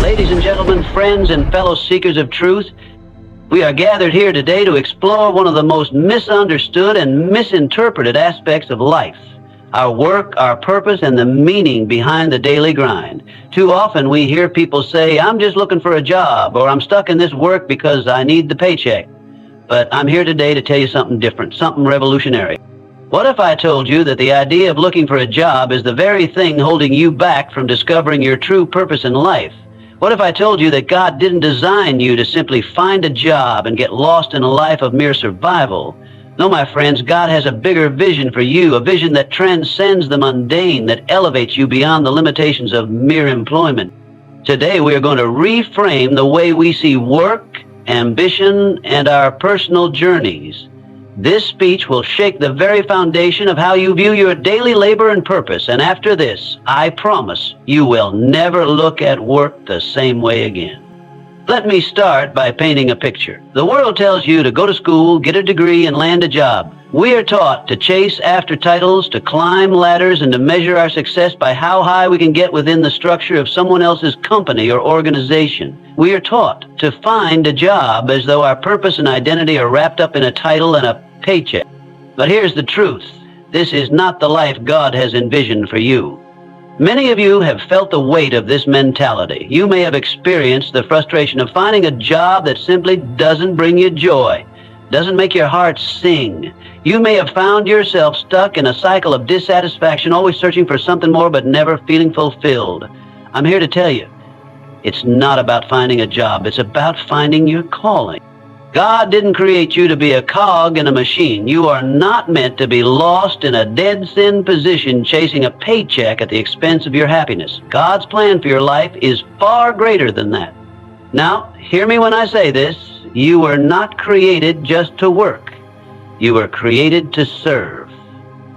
Ladies and gentlemen, friends and fellow seekers of truth, we are gathered here today to explore one of the most misunderstood and misinterpreted aspects of life: our work, our purpose, and the meaning behind the daily grind. Too often we hear people say, "I'm just looking for a job," or "I'm stuck in this work because I need the paycheck." But I'm here today to tell you something different, something revolutionary. What if I told you that the idea of looking for a job is the very thing holding you back from discovering your true purpose in life? What if I told you that God didn't design you to simply find a job and get lost in a life of mere survival? No, my friends, God has a bigger vision for you, a vision that transcends the mundane, that elevates you beyond the limitations of mere employment. Today, we are going to reframe the way we see work, ambition, and our personal journeys. This speech will shake the very foundation of how you view your daily labor and purpose, and after this, I promise you will never look at work the same way again. Let me start by painting a picture. The world tells you to go to school, get a degree, and land a job. We are taught to chase after titles, to climb ladders, and to measure our success by how high we can get within the structure of someone else's company or organization. We are taught to find a job as though our purpose and identity are wrapped up in a title and a paycheck. But here's the truth. This is not the life God has envisioned for you. Many of you have felt the weight of this mentality. You may have experienced the frustration of finding a job that simply doesn't bring you joy, doesn't make your heart sing. You may have found yourself stuck in a cycle of dissatisfaction, always searching for something more but never feeling fulfilled. I'm here to tell you, it's not about finding a job. It's about finding your calling. God didn't create you to be a cog in a machine. You are not meant to be lost in a dead-sin position chasing a paycheck at the expense of your happiness. God's plan for your life is far greater than that. Now, hear me when I say this. You were not created just to work. You were created to serve.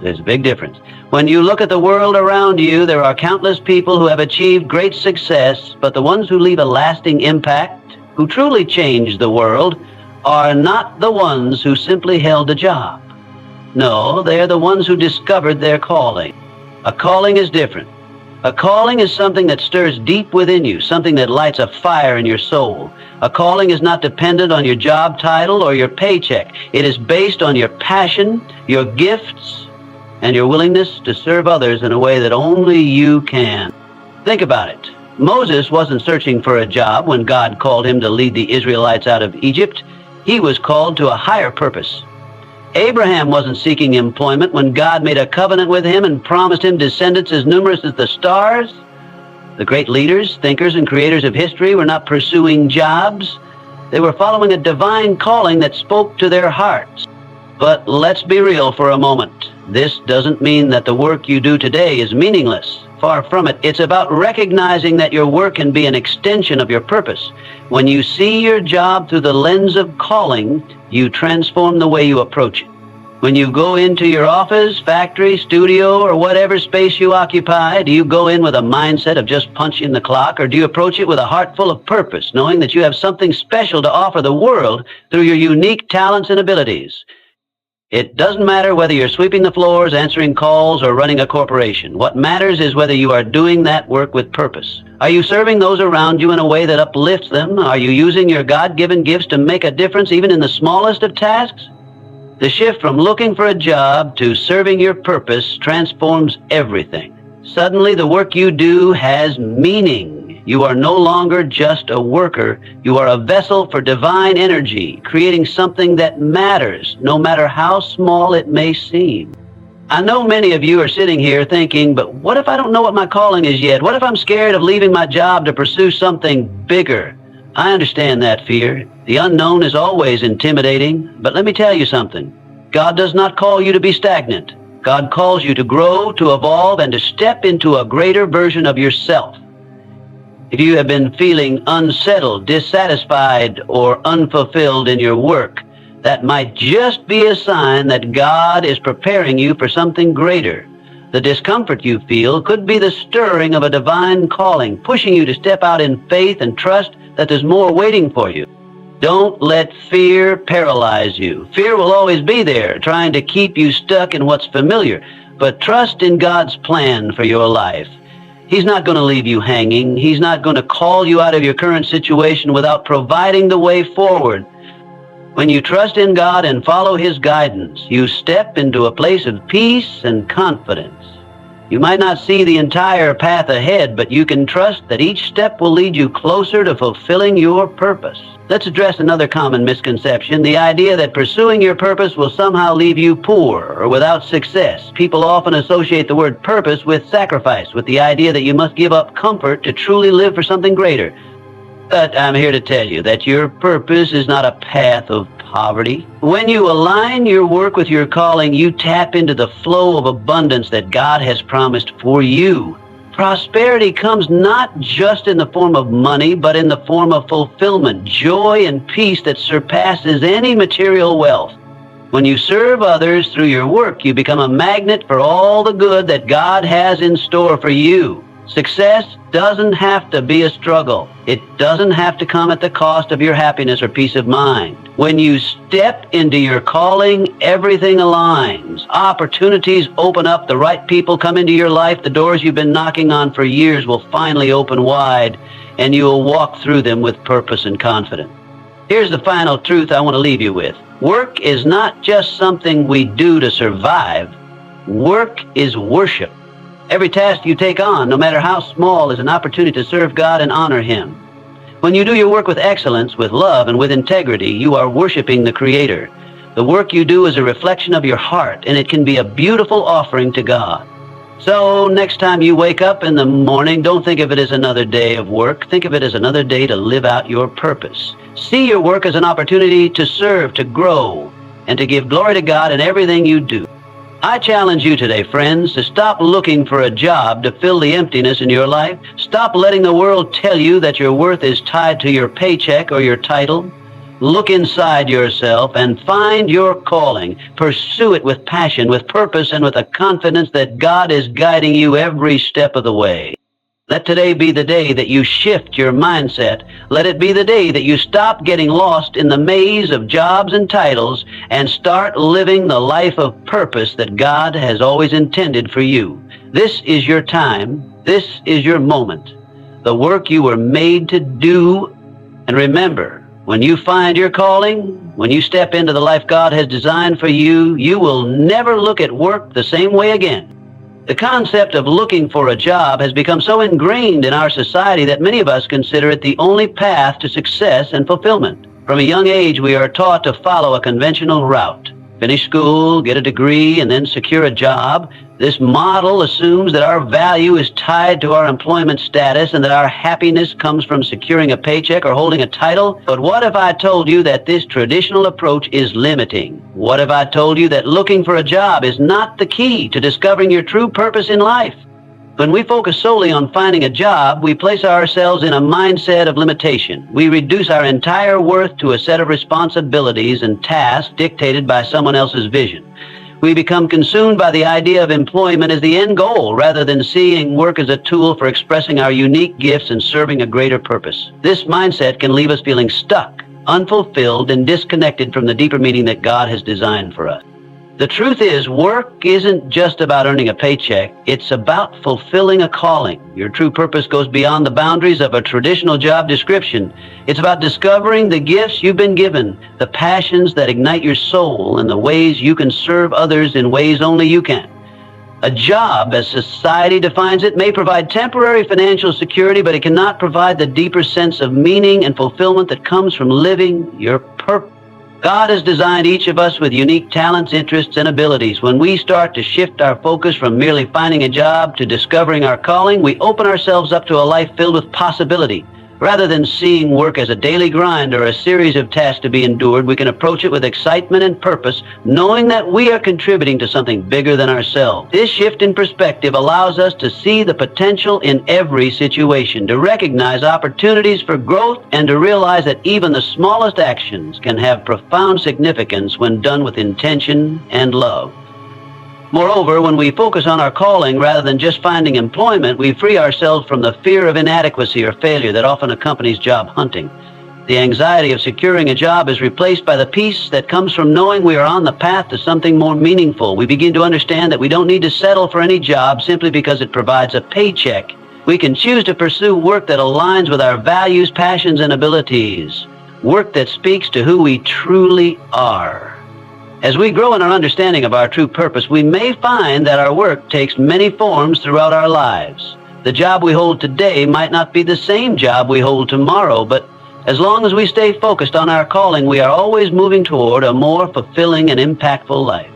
There's a big difference. When you look at the world around you, there are countless people who have achieved great success, but the ones who leave a lasting impact, who truly change the world, are not the ones who simply held a job. No, they are the ones who discovered their calling. A calling is different. A calling is something that stirs deep within you, something that lights a fire in your soul. A calling is not dependent on your job title or your paycheck. It is based on your passion, your gifts, and your willingness to serve others in a way that only you can. Think about it. Moses wasn't searching for a job when God called him to lead the Israelites out of Egypt. He was called to a higher purpose. Abraham wasn't seeking employment when God made a covenant with him and promised him descendants as numerous as the stars. The great leaders, thinkers, and creators of history were not pursuing jobs. They were following a divine calling that spoke to their hearts. But let's be real for a moment. This doesn't mean that the work you do today is meaningless. Far from it. It's about recognizing that your work can be an extension of your purpose. When you see your job through the lens of calling, you transform the way you approach it. When you go into your office, factory, studio, or whatever space you occupy, do you go in with a mindset of just punching the clock, or do you approach it with a heart full of purpose, knowing that you have something special to offer the world through your unique talents and abilities? It doesn't matter whether you're sweeping the floors, answering calls, or running a corporation. What matters is whether you are doing that work with purpose. Are you serving those around you in a way that uplifts them? Are you using your God-given gifts to make a difference even in the smallest of tasks? The shift from looking for a job to serving your purpose transforms everything. Suddenly, the work you do has meaning. You are no longer just a worker. You are a vessel for divine energy, creating something that matters, no matter how small it may seem. I know many of you are sitting here thinking, but what if I don't know what my calling is yet? What if I'm scared of leaving my job to pursue something bigger? I understand that fear. The unknown is always intimidating, but let me tell you something. God does not call you to be stagnant. God calls you to grow, to evolve, and to step into a greater version of yourself. If you have been feeling unsettled, dissatisfied, or unfulfilled in your work, that might just be a sign that God is preparing you for something greater. The discomfort you feel could be the stirring of a divine calling, pushing you to step out in faith and trust that there's more waiting for you. Don't let fear paralyze you. Fear will always be there, trying to keep you stuck in what's familiar, but trust in God's plan for your life. He's not going to leave you hanging. He's not going to call you out of your current situation without providing the way forward. When you trust in God and follow His guidance, you step into a place of peace and confidence. You might not see the entire path ahead, but you can trust that each step will lead you closer to fulfilling your purpose. Let's address another common misconception, the idea that pursuing your purpose will somehow leave you poor or without success. People often associate the word purpose with sacrifice, with the idea that you must give up comfort to truly live for something greater. But I'm here to tell you that your purpose is not a path of poverty. When you align your work with your calling, you tap into the flow of abundance that God has promised for you. Prosperity comes not just in the form of money, but in the form of fulfillment, joy, and peace that surpasses any material wealth. When you serve others through your work, you become a magnet for all the good that God has in store for you. Success doesn't have to be a struggle. It doesn't have to come at the cost of your happiness or peace of mind. When you step into your calling, everything aligns. Opportunities open up. The right people come into your life. The doors you've been knocking on for years will finally open wide, and you will walk through them with purpose and confidence. Here's the final truth I want to leave you with. Work is not just something we do to survive. Work is worship. Every task you take on, no matter how small, is an opportunity to serve God and honor Him. When you do your work with excellence, with love, and with integrity, you are worshiping the Creator. The work you do is a reflection of your heart, and it can be a beautiful offering to God. So next time you wake up in the morning, don't think of it as another day of work. Think of it as another day to live out your purpose. See your work as an opportunity to serve, to grow, and to give glory to God in everything you do. I challenge you today, friends, to stop looking for a job to fill the emptiness in your life. Stop letting the world tell you that your worth is tied to your paycheck or your title. Look inside yourself and find your calling. Pursue it with passion, with purpose, and with a confidence that God is guiding you every step of the way. Let today be the day that you shift your mindset. Let it be the day that you stop getting lost in the maze of jobs and titles and start living the life of purpose that God has always intended for you. This is your time. This is your moment. The work you were made to do. And remember, when you find your calling, when you step into the life God has designed for you, you will never look at work the same way again. The concept of looking for a job has become so ingrained in our society that many of us consider it the only path to success and fulfillment. From a young age, we are taught to follow a conventional route. Finish school, get a degree, and then secure a job. This model assumes that our value is tied to our employment status and that our happiness comes from securing a paycheck or holding a title. But what if I told you that this traditional approach is limiting? What if I told you that looking for a job is not the key to discovering your true purpose in life? When we focus solely on finding a job, we place ourselves in a mindset of limitation. We reduce our entire worth to a set of responsibilities and tasks dictated by someone else's vision. We become consumed by the idea of employment as the end goal rather than seeing work as a tool for expressing our unique gifts and serving a greater purpose. This mindset can leave us feeling stuck, unfulfilled, and disconnected from the deeper meaning that God has designed for us. The truth is, work isn't just about earning a paycheck. It's about fulfilling a calling. Your true purpose goes beyond the boundaries of a traditional job description. It's about discovering the gifts you've been given, the passions that ignite your soul, and the ways you can serve others in ways only you can. A job, as society defines it, may provide temporary financial security, but it cannot provide the deeper sense of meaning and fulfillment that comes from living your purpose. God has designed each of us with unique talents, interests, and abilities. When we start to shift our focus from merely finding a job to discovering our calling, we open ourselves up to a life filled with possibility. Rather than seeing work as a daily grind or a series of tasks to be endured, we can approach it with excitement and purpose, knowing that we are contributing to something bigger than ourselves. This shift in perspective allows us to see the potential in every situation, to recognize opportunities for growth, and to realize that even the smallest actions can have profound significance when done with intention and love. Moreover, when we focus on our calling rather than just finding employment, we free ourselves from the fear of inadequacy or failure that often accompanies job hunting. The anxiety of securing a job is replaced by the peace that comes from knowing we are on the path to something more meaningful. We begin to understand that we don't need to settle for any job simply because it provides a paycheck. We can choose to pursue work that aligns with our values, passions, and abilities. Work that speaks to who we truly are. As we grow in our understanding of our true purpose, we may find that our work takes many forms throughout our lives. The job we hold today might not be the same job we hold tomorrow, but as long as we stay focused on our calling, we are always moving toward a more fulfilling and impactful life.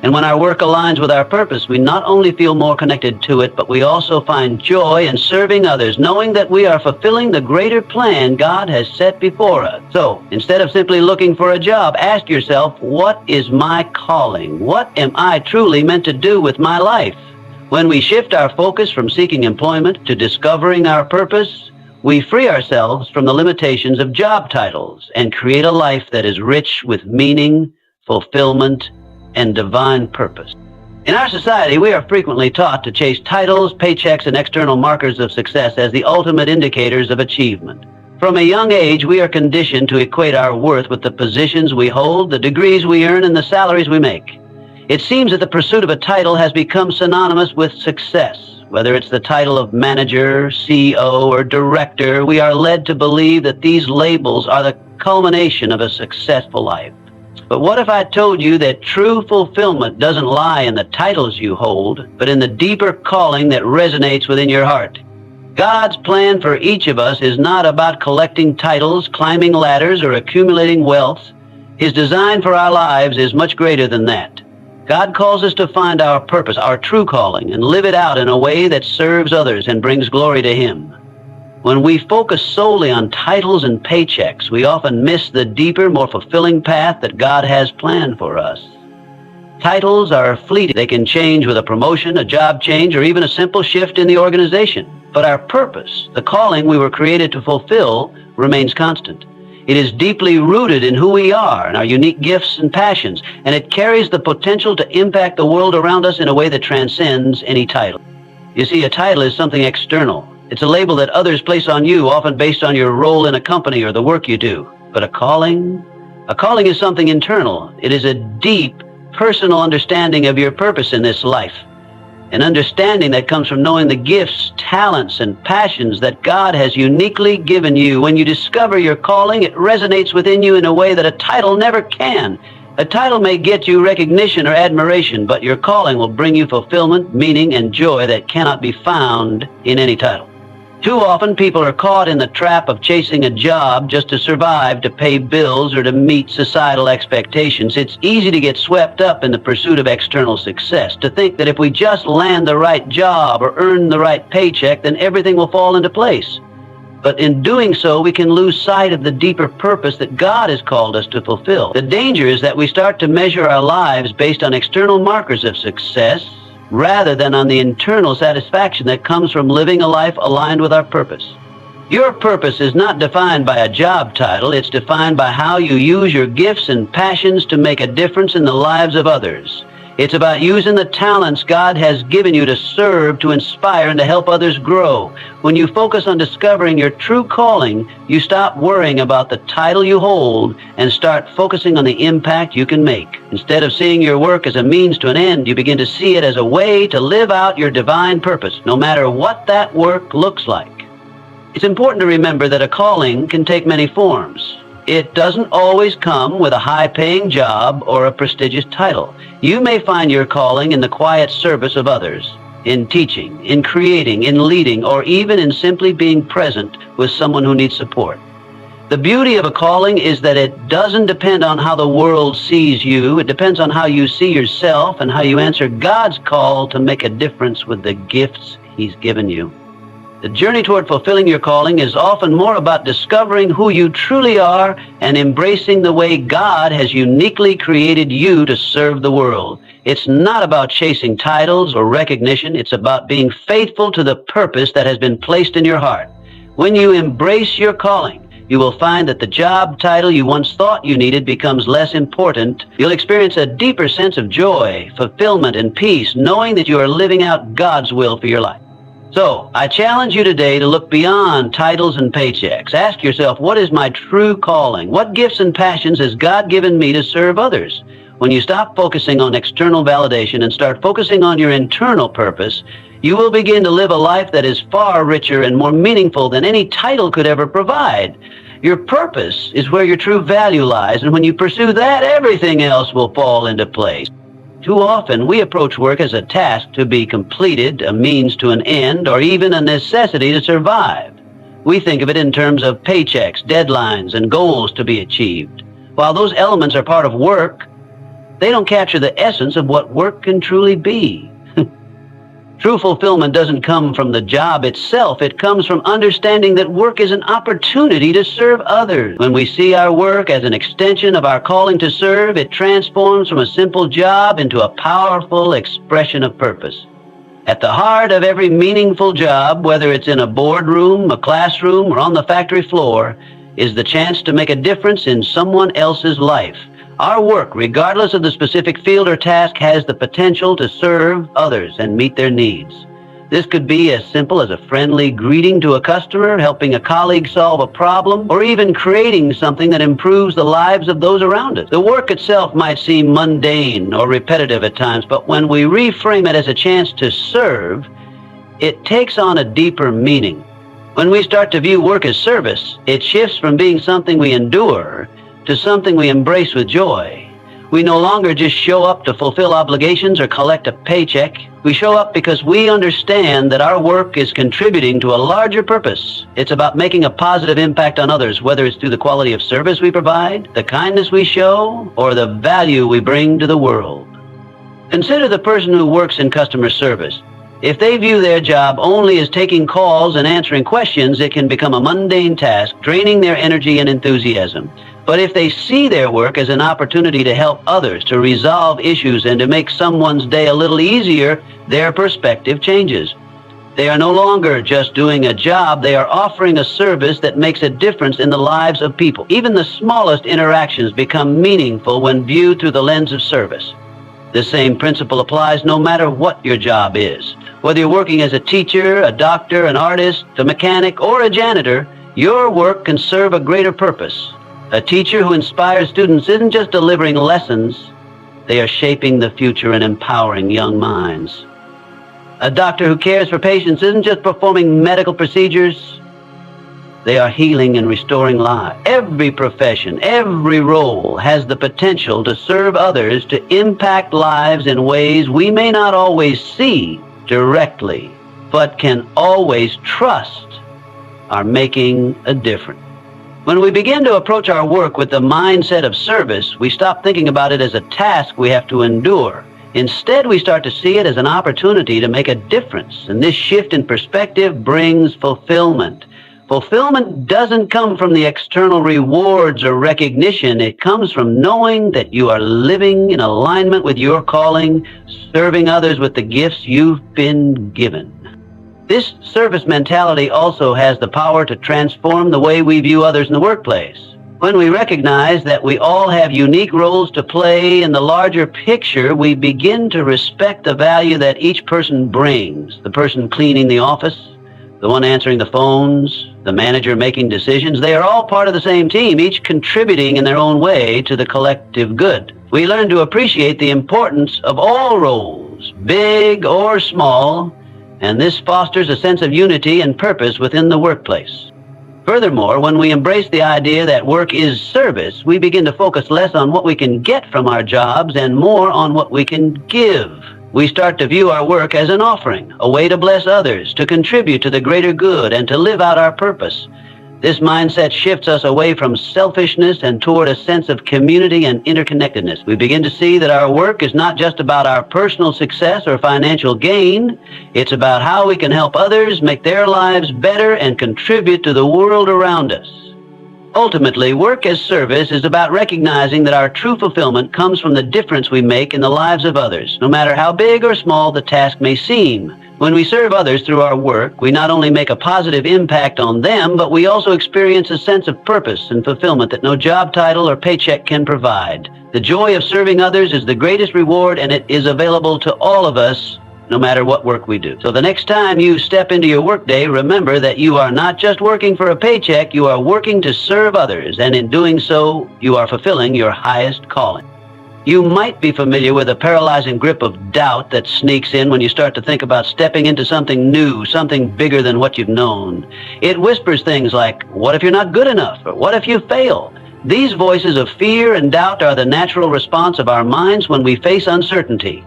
And when our work aligns with our purpose, we not only feel more connected to it, but we also find joy in serving others, knowing that we are fulfilling the greater plan God has set before us. So, instead of simply looking for a job, ask yourself, what is my calling? What am I truly meant to do with my life? When we shift our focus from seeking employment to discovering our purpose, we free ourselves from the limitations of job titles and create a life that is rich with meaning, fulfillment, and divine purpose. In our society, we are frequently taught to chase titles, paychecks, and external markers of success as the ultimate indicators of achievement. From a young age, we are conditioned to equate our worth with the positions we hold, the degrees we earn, and the salaries we make. It seems that the pursuit of a title has become synonymous with success. Whether it's the title of manager, CEO, or director, we are led to believe that these labels are the culmination of a successful life. But what if I told you that true fulfillment doesn't lie in the titles you hold, but in the deeper calling that resonates within your heart? God's plan for each of us is not about collecting titles, climbing ladders, or accumulating wealth. His design for our lives is much greater than that. God calls us to find our purpose, our true calling, and live it out in a way that serves others and brings glory to Him. When we focus solely on titles and paychecks, we often miss the deeper, more fulfilling path that God has planned for us. Titles are fleeting. They can change with a promotion, a job change, or even a simple shift in the organization. But our purpose, the calling we were created to fulfill, remains constant. It is deeply rooted in who we are and our unique gifts and passions, and it carries the potential to impact the world around us in a way that transcends any title. You see, a title is something external. It's a label that others place on you, often based on your role in a company or the work you do. But a calling is something internal. It is a deep, personal understanding of your purpose in this life. An understanding that comes from knowing the gifts, talents, and passions that God has uniquely given you. When you discover your calling, it resonates within you in a way that a title never can. A title may get you recognition or admiration, but your calling will bring you fulfillment, meaning, and joy that cannot be found in any title. Too often, people are caught in the trap of chasing a job just to survive, to pay bills, or to meet societal expectations. It's easy to get swept up in the pursuit of external success, to think that if we just land the right job or earn the right paycheck, then everything will fall into place. But in doing so, we can lose sight of the deeper purpose that God has called us to fulfill. The danger is that we start to measure our lives based on external markers of success, rather than on the internal satisfaction that comes from living a life aligned with our purpose. Your purpose is not defined by a job title. It's defined by how you use your gifts and passions to make a difference in the lives of others. It's about using the talents God has given you to serve, to inspire, and to help others grow. When you focus on discovering your true calling, you stop worrying about the title you hold and start focusing on the impact you can make. Instead of seeing your work as a means to an end, you begin to see it as a way to live out your divine purpose, no matter what that work looks like. It's important to remember that a calling can take many forms. It doesn't always come with a high-paying job or a prestigious title. You may find your calling in the quiet service of others, in teaching, in creating, in leading, or even in simply being present with someone who needs support. The beauty of a calling is that it doesn't depend on how the world sees you. It depends on how you see yourself and how you answer God's call to make a difference with the gifts He's given you. The journey toward fulfilling your calling is often more about discovering who you truly are and embracing the way God has uniquely created you to serve the world. It's not about chasing titles or recognition. It's about being faithful to the purpose that has been placed in your heart. When you embrace your calling, you will find that the job title you once thought you needed becomes less important. You'll experience a deeper sense of joy, fulfillment, and peace, knowing that you are living out God's will for your life. So, I challenge you today to look beyond titles and paychecks. Ask yourself, what is my true calling? What gifts and passions has God given me to serve others? When you stop focusing on external validation and start focusing on your internal purpose, you will begin to live a life that is far richer and more meaningful than any title could ever provide. Your purpose is where your true value lies, and when you pursue that, everything else will fall into place. Too often, we approach work as a task to be completed, a means to an end, or even a necessity to survive. We think of it in terms of paychecks, deadlines, and goals to be achieved. While those elements are part of work, they don't capture the essence of what work can truly be. True fulfillment doesn't come from the job itself. It comes from understanding that work is an opportunity to serve others. When we see our work as an extension of our calling to serve, it transforms from a simple job into a powerful expression of purpose. At the heart of every meaningful job, whether it's in a boardroom, a classroom, or on the factory floor, is the chance to make a difference in someone else's life. Our work, regardless of the specific field or task, has the potential to serve others and meet their needs. This could be as simple as a friendly greeting to a customer, helping a colleague solve a problem, or even creating something that improves the lives of those around us. The work itself might seem mundane or repetitive at times, but when we reframe it as a chance to serve, it takes on a deeper meaning. When we start to view work as service, it shifts from being something we endure to something we embrace with joy. We no longer just show up to fulfill obligations or collect a paycheck. We show up because we understand that our work is contributing to a larger purpose. It's about making a positive impact on others, whether it's through the quality of service we provide, the kindness we show, or the value we bring to the world. Consider the person who works in customer service. If they view their job only as taking calls and answering questions, it can become a mundane task, draining their energy and enthusiasm. But if they see their work as an opportunity to help others, to resolve issues, and to make someone's day a little easier, their perspective changes. They are no longer just doing a job, they are offering a service that makes a difference in the lives of people. Even the smallest interactions become meaningful when viewed through the lens of service. The same principle applies no matter what your job is. Whether you're working as a teacher, a doctor, an artist, a mechanic, or a janitor, your work can serve a greater purpose. A teacher who inspires students isn't just delivering lessons, they are shaping the future and empowering young minds. A doctor who cares for patients isn't just performing medical procedures, they are healing and restoring lives. Every profession, every role has the potential to serve others, to impact lives in ways we may not always see directly, but can always trust are making a difference. When we begin to approach our work with the mindset of service, we stop thinking about it as a task we have to endure. Instead, we start to see it as an opportunity to make a difference, and this shift in perspective brings fulfillment. Fulfillment doesn't come from the external rewards or recognition. It comes from knowing that you are living in alignment with your calling, serving others with the gifts you've been given. This service mentality also has the power to transform the way we view others in the workplace. When we recognize that we all have unique roles to play in the larger picture, we begin to respect the value that each person brings. The person cleaning the office, the one answering the phones, the manager making decisions, they are all part of the same team, each contributing in their own way to the collective good. We learn to appreciate the importance of all roles, big or small, and this fosters a sense of unity and purpose within the workplace. Furthermore, when we embrace the idea that work is service, we begin to focus less on what we can get from our jobs and more on what we can give. We start to view our work as an offering, a way to bless others, to contribute to the greater good, and to live out our purpose. This mindset shifts us away from selfishness and toward a sense of community and interconnectedness. We begin to see that our work is not just about our personal success or financial gain. It's about how we can help others make their lives better and contribute to the world around us. Ultimately, work as service is about recognizing that our true fulfillment comes from the difference we make in the lives of others, no matter how big or small the task may seem. When we serve others through our work, we not only make a positive impact on them, but we also experience a sense of purpose and fulfillment that no job title or paycheck can provide. The joy of serving others is the greatest reward, and it is available to all of us, no matter what work we do. So the next time you step into your workday, remember that you are not just working for a paycheck, you are working to serve others, and in doing so, you are fulfilling your highest calling. You might be familiar with a paralyzing grip of doubt that sneaks in when you start to think about stepping into something new, something bigger than what you've known. It whispers things like, what if you're not good enough? Or what if you fail? These voices of fear and doubt are the natural response of our minds when we face uncertainty.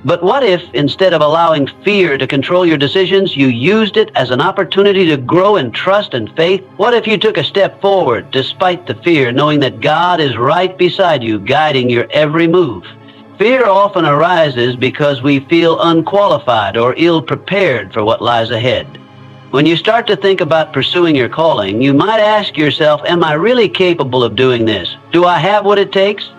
But what if, instead of allowing fear to control your decisions, you used it as an opportunity to grow in trust and faith? What if you took a step forward despite the fear, knowing that God is right beside you, guiding your every move? Fear often arises because we feel unqualified or ill-prepared for what lies ahead. When you start to think about pursuing your calling, you might ask yourself, am I really capable of doing this? Do I have what it takes?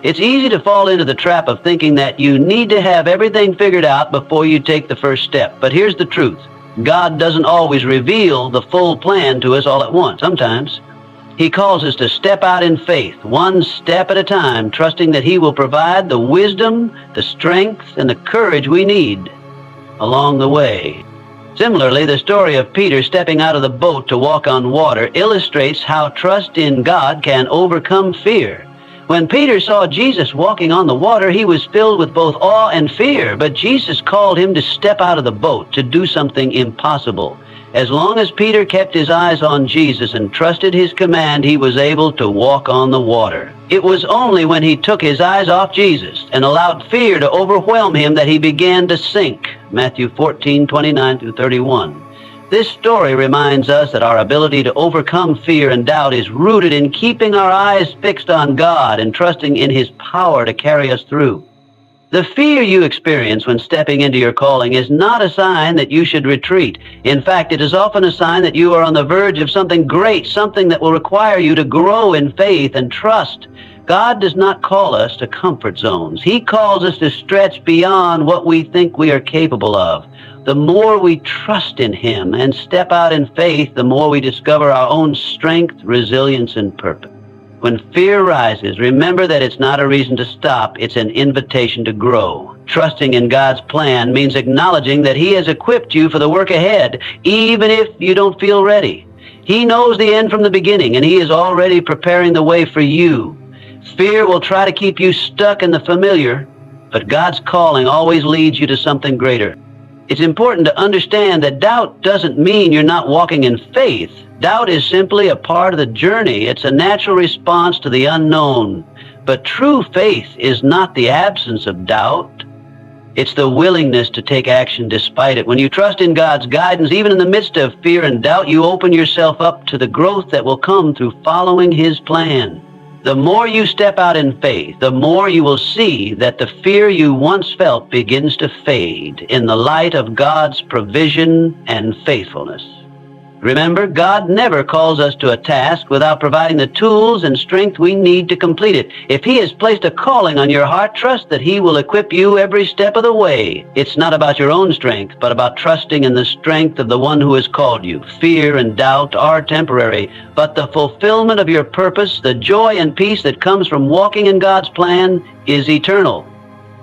It's easy to fall into the trap of thinking that you need to have everything figured out before you take the first step. But here's the truth. God doesn't always reveal the full plan to us all at once. Sometimes He calls us to step out in faith, one step at a time, trusting that He will provide the wisdom, the strength, and the courage we need along the way. Similarly, the story of Peter stepping out of the boat to walk on water illustrates how trust in God can overcome fear. When Peter saw Jesus walking on the water, he was filled with both awe and fear, but Jesus called him to step out of the boat, to do something impossible. As long as Peter kept his eyes on Jesus and trusted His command, he was able to walk on the water. It was only when he took his eyes off Jesus and allowed fear to overwhelm him that he began to sink. Matthew 14:29-31. This story reminds us that our ability to overcome fear and doubt is rooted in keeping our eyes fixed on God and trusting in His power to carry us through. The fear you experience when stepping into your calling is not a sign that you should retreat. In fact, it is often a sign that you are on the verge of something great, something that will require you to grow in faith and trust. God does not call us to comfort zones. He calls us to stretch beyond what we think we are capable of. The more we trust in Him and step out in faith, the more we discover our own strength, resilience, and purpose. When fear rises, remember that it's not a reason to stop, it's an invitation to grow. Trusting in God's plan means acknowledging that He has equipped you for the work ahead, even if you don't feel ready. He knows the end from the beginning, and He is already preparing the way for you. Fear will try to keep you stuck in the familiar, but God's calling always leads you to something greater. It's important to understand that doubt doesn't mean you're not walking in faith. Doubt is simply a part of the journey. It's a natural response to the unknown. But true faith is not the absence of doubt. It's the willingness to take action despite it. When you trust in God's guidance, even in the midst of fear and doubt, you open yourself up to the growth that will come through following His plan. The more you step out in faith, the more you will see that the fear you once felt begins to fade in the light of God's provision and faithfulness. Remember, God never calls us to a task without providing the tools and strength we need to complete it. If He has placed a calling on your heart, trust that He will equip you every step of the way. It's not about your own strength, but about trusting in the strength of the One who has called you. Fear and doubt are temporary, but the fulfillment of your purpose, the joy and peace that comes from walking in God's plan, is eternal.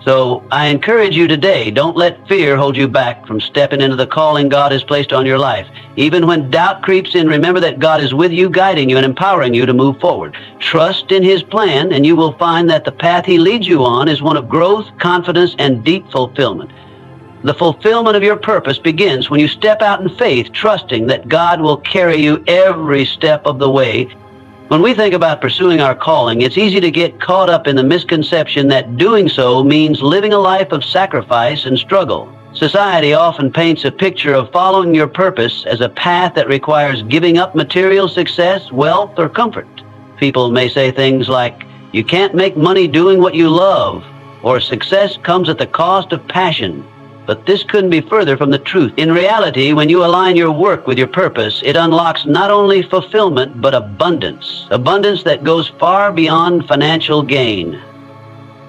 So I encourage you today, don't let fear hold you back from stepping into the calling God has placed on your life. Even when doubt creeps in, remember that God is with you, guiding you and empowering you to move forward. Trust in His plan, and you will find that the path He leads you on is one of growth, confidence, and deep fulfillment. The fulfillment of your purpose begins when you step out in faith, trusting that God will carry you every step of the way. When we think about pursuing our calling, it's easy to get caught up in the misconception that doing so means living a life of sacrifice and struggle. Society often paints a picture of following your purpose as a path that requires giving up material success, wealth, or comfort. People may say things like, you can't make money doing what you love, or success comes at the cost of passion. But this couldn't be further from the truth. In reality, when you align your work with your purpose, it unlocks not only fulfillment, but abundance. Abundance that goes far beyond financial gain.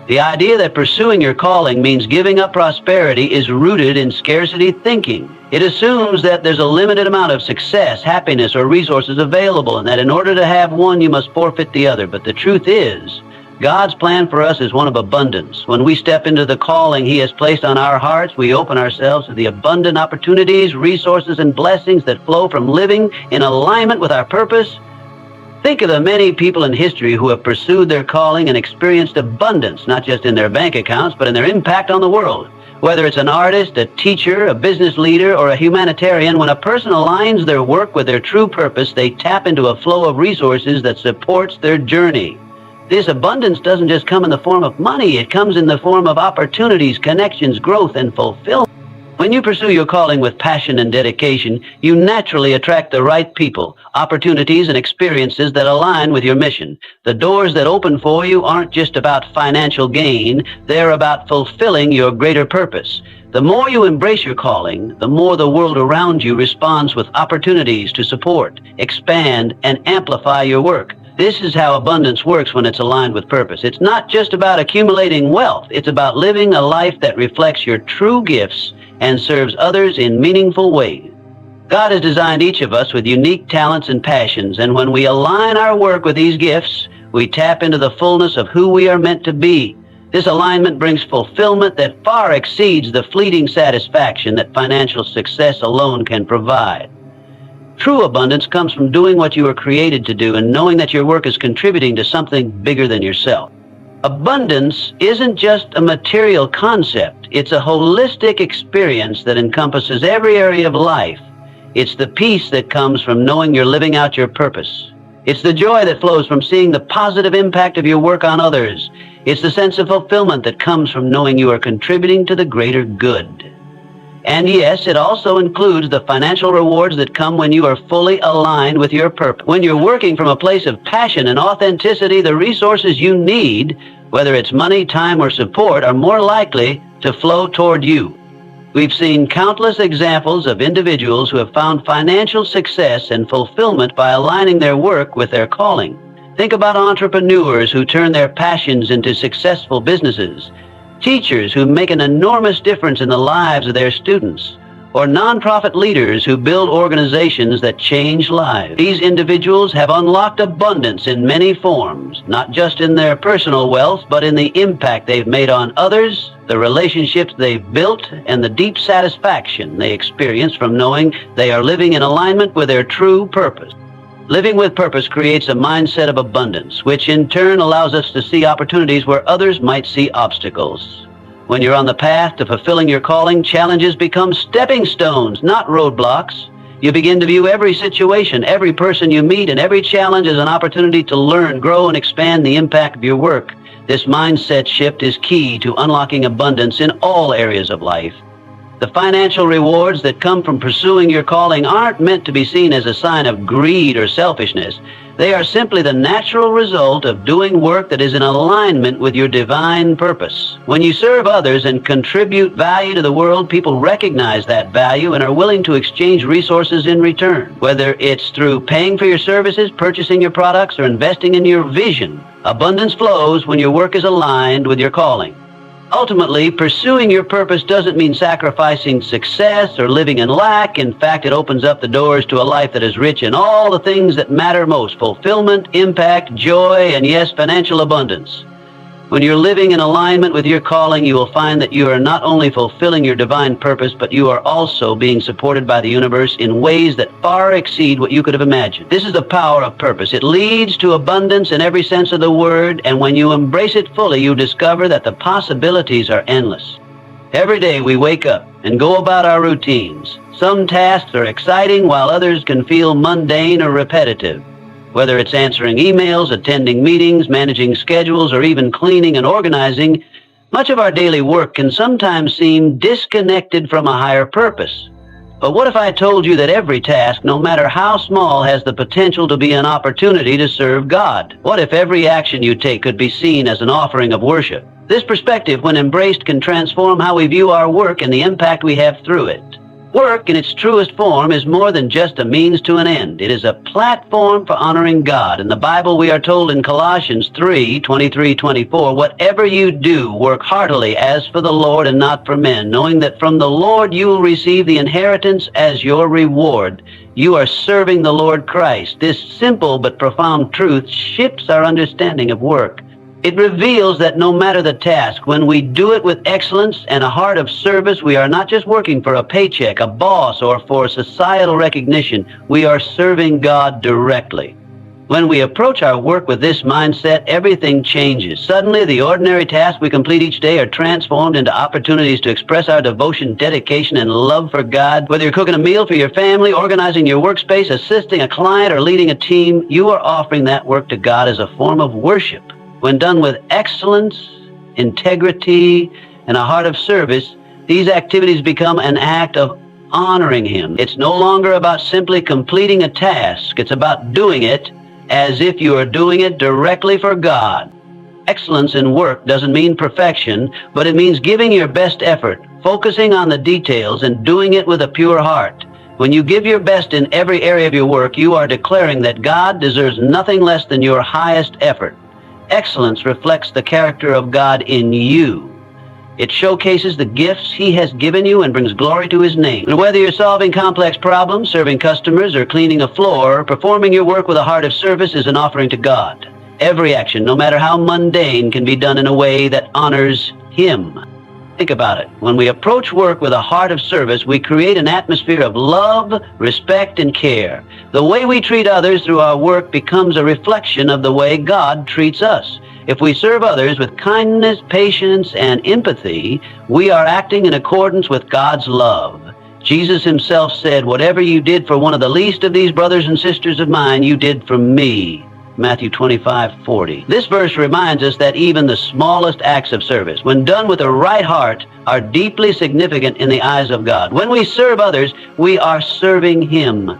The idea that pursuing your calling means giving up prosperity is rooted in scarcity thinking. It assumes that there's a limited amount of success, happiness, or resources available, and that in order to have one, you must forfeit the other. But the truth is, God's plan for us is one of abundance. When we step into the calling He has placed on our hearts, we open ourselves to the abundant opportunities, resources, and blessings that flow from living in alignment with our purpose. Think of the many people in history who have pursued their calling and experienced abundance, not just in their bank accounts, but in their impact on the world. Whether it's an artist, a teacher, a business leader, or a humanitarian, when a person aligns their work with their true purpose, they tap into a flow of resources that supports their journey. This abundance doesn't just come in the form of money, it comes in the form of opportunities, connections, growth, and fulfillment. When you pursue your calling with passion and dedication, you naturally attract the right people, opportunities, and experiences that align with your mission. The doors that open for you aren't just about financial gain, they're about fulfilling your greater purpose. The more you embrace your calling, the more the world around you responds with opportunities to support, expand, and amplify your work. This is how abundance works when it's aligned with purpose. It's not just about accumulating wealth, it's about living a life that reflects your true gifts and serves others in meaningful ways. God has designed each of us with unique talents and passions, and when we align our work with these gifts, we tap into the fullness of who we are meant to be. This alignment brings fulfillment that far exceeds the fleeting satisfaction that financial success alone can provide. True abundance comes from doing what you were created to do and knowing that your work is contributing to something bigger than yourself. Abundance isn't just a material concept, it's a holistic experience that encompasses every area of life. It's the peace that comes from knowing you're living out your purpose. It's the joy that flows from seeing the positive impact of your work on others. It's the sense of fulfillment that comes from knowing you are contributing to the greater good. And yes, it also includes the financial rewards that come when you are fully aligned with your purpose. When you're working from a place of passion and authenticity, the resources you need, whether it's money, time, or support, are more likely to flow toward you. We've seen countless examples of individuals who have found financial success and fulfillment by aligning their work with their calling. Think about entrepreneurs who turn their passions into successful businesses, teachers who make an enormous difference in the lives of their students, or nonprofit leaders who build organizations that change lives. These individuals have unlocked abundance in many forms, not just in their personal wealth, but in the impact they've made on others, the relationships they've built, and the deep satisfaction they experience from knowing they are living in alignment with their true purpose. Living with purpose creates a mindset of abundance, which in turn allows us to see opportunities where others might see obstacles. When you're on the path to fulfilling your calling, challenges become stepping stones, not roadblocks. You begin to view every situation, every person you meet, and every challenge as an opportunity to learn, grow, and expand the impact of your work. This mindset shift is key to unlocking abundance in all areas of life. The financial rewards that come from pursuing your calling aren't meant to be seen as a sign of greed or selfishness. They are simply the natural result of doing work that is in alignment with your divine purpose. When you serve others and contribute value to the world, people recognize that value and are willing to exchange resources in return. Whether it's through paying for your services, purchasing your products, or investing in your vision, abundance flows when your work is aligned with your calling. Ultimately, pursuing your purpose doesn't mean sacrificing success or living in lack. In fact, it opens up the doors to a life that is rich in all the things that matter most: fulfillment, impact, joy, and yes, financial abundance. When you're living in alignment with your calling, you will find that you are not only fulfilling your divine purpose, but you are also being supported by the universe in ways that far exceed what you could have imagined. This is the power of purpose. It leads to abundance in every sense of the word, and when you embrace it fully, you discover that the possibilities are endless. Every day we wake up and go about our routines. Some tasks are exciting, while others can feel mundane or repetitive. Whether it's answering emails, attending meetings, managing schedules, or even cleaning and organizing, much of our daily work can sometimes seem disconnected from a higher purpose. But what if I told you that every task, no matter how small, has the potential to be an opportunity to serve God? What if every action you take could be seen as an offering of worship? This perspective, when embraced, can transform how we view our work and the impact we have through it. Work in its truest form is more than just a means to an end. It is a platform for honoring God. In the Bible, we are told in Colossians 3:23-24, "Whatever you do, work heartily as for the Lord and not for men, knowing that from the Lord you will receive the inheritance as your reward." You are serving the Lord Christ. This simple but profound truth shifts our understanding of work. It reveals that no matter the task, when we do it with excellence and a heart of service, we are not just working for a paycheck, a boss, or for societal recognition. We are serving God directly. When we approach our work with this mindset, everything changes. Suddenly, the ordinary tasks we complete each day are transformed into opportunities to express our devotion, dedication, and love for God. Whether you're cooking a meal for your family, organizing your workspace, assisting a client, or leading a team, you are offering that work to God as a form of worship. When done with excellence, integrity, and a heart of service, these activities become an act of honoring Him. It's no longer about simply completing a task. It's about doing it as if you are doing it directly for God. Excellence in work doesn't mean perfection, but it means giving your best effort, focusing on the details, and doing it with a pure heart. When you give your best in every area of your work, you are declaring that God deserves nothing less than your highest effort. Excellence reflects the character of God in you. It showcases the gifts He has given you and brings glory to His name. And whether you're solving complex problems, serving customers, or cleaning a floor, performing your work with a heart of service is an offering to God. Every action, no matter how mundane, can be done in a way that honors Him. Think about it. When we approach work with a heart of service, we create an atmosphere of love, respect, and care. The way we treat others through our work becomes a reflection of the way God treats us. If we serve others with kindness, patience, and empathy, we are acting in accordance with God's love. Jesus Himself said, "Whatever you did for one of the least of these brothers and sisters of mine, you did for me." Matthew 25:40. This verse reminds us that even the smallest acts of service, when done with the right heart, are deeply significant in the eyes of God. When we serve others, we are serving Him.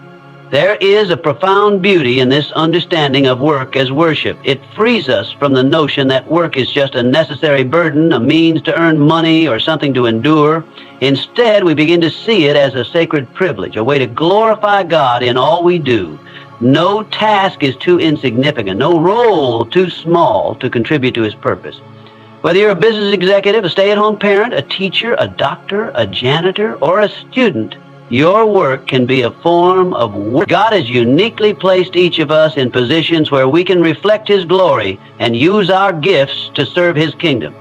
There is a profound beauty in this understanding of work as worship. It frees us from the notion that work is just a necessary burden, a means to earn money, or something to endure. Instead, we begin to see it as a sacred privilege, a way to glorify God in all we do. No task is too insignificant, no role too small to contribute to His purpose. Whether you're a business executive, a stay-at-home parent, a teacher, a doctor, a janitor, or a student, your work can be a form of work. God has uniquely placed each of us in positions where we can reflect His glory and use our gifts to serve His kingdom.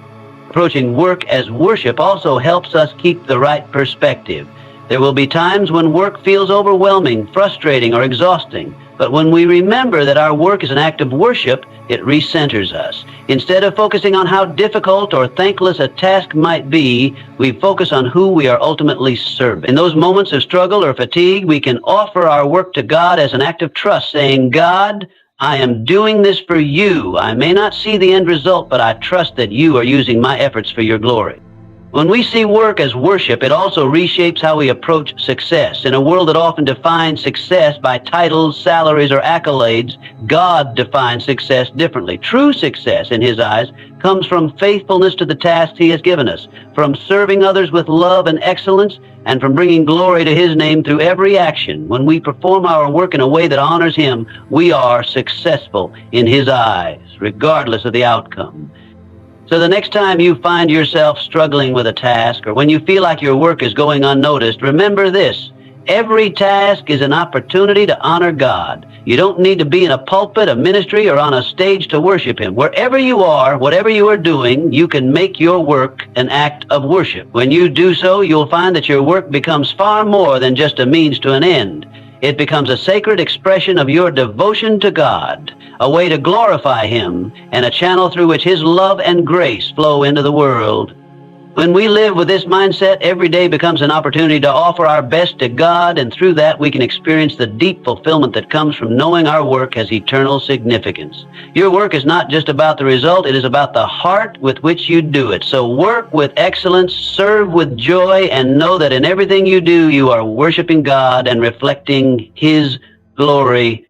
Approaching work as worship also helps us keep the right perspective. There will be times when work feels overwhelming, frustrating, or exhausting. But when we remember that our work is an act of worship, it recenters us. Instead of focusing on how difficult or thankless a task might be, we focus on who we are ultimately serving. In those moments of struggle or fatigue, we can offer our work to God as an act of trust, saying, "God, I am doing this for you. I may not see the end result, but I trust that you are using my efforts for your glory." When we see work as worship, it also reshapes how we approach success. In a world that often defines success by titles, salaries, or accolades, God defines success differently. True success, in His eyes, comes from faithfulness to the tasks He has given us, from serving others with love and excellence, and from bringing glory to His name through every action. When we perform our work in a way that honors Him, we are successful in His eyes, regardless of the outcome. So the next time you find yourself struggling with a task, or when you feel like your work is going unnoticed, remember this: every task is an opportunity to honor God. You don't need to be in a pulpit, a ministry, or on a stage to worship Him. Wherever you are, whatever you are doing, you can make your work an act of worship. When you do so, you'll find that your work becomes far more than just a means to an end. It becomes a sacred expression of your devotion to God, a way to glorify Him, and a channel through which His love and grace flow into the world. When we live with this mindset, every day becomes an opportunity to offer our best to God, and through that we can experience the deep fulfillment that comes from knowing our work has eternal significance. Your work is not just about the result, it is about the heart with which you do it. So work with excellence, serve with joy, and know that in everything you do, you are worshiping God and reflecting His glory